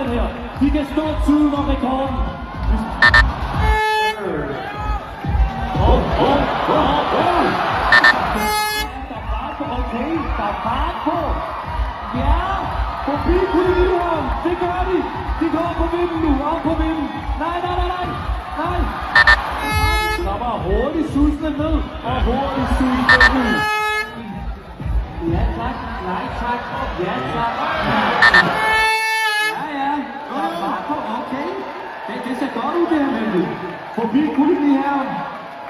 sådan her. Vi kan stå tiden om rekorden. Okay, der er fart på. Ja, forbi Kolonihavn. Det gør de. De går på vinden nu. Op på vinden. Nej. Der var hurtigt susende ned. Og hurtigt susende ud. Ja tak. Nej tak. Ja tak. Ja. Der er fart på. Okay. Det ser godt ud det her med. Forbi Kolonihavn.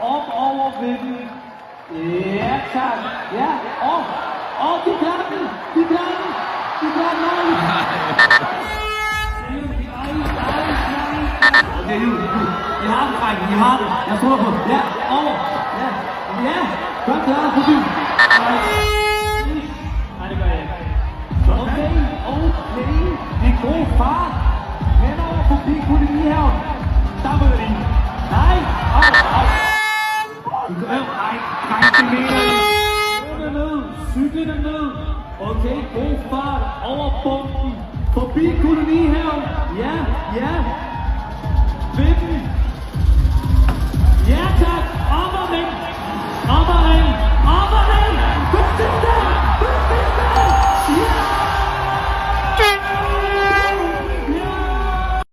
Op over vinden. Ja, tak. Ja, de klarer den. De klarer den. Okay, I har den, drenge. I har den. Jeg tror på. Ja, over. Ja. Godt klaret forbi. Nej, det gør jeg ikke. Okay. Det er god fart. Henover forbi Kolonihavn. Der møder de. Nej. Cyklerne ned. Okay, god fart over bomben. Forbi Kolonihavn. Ja.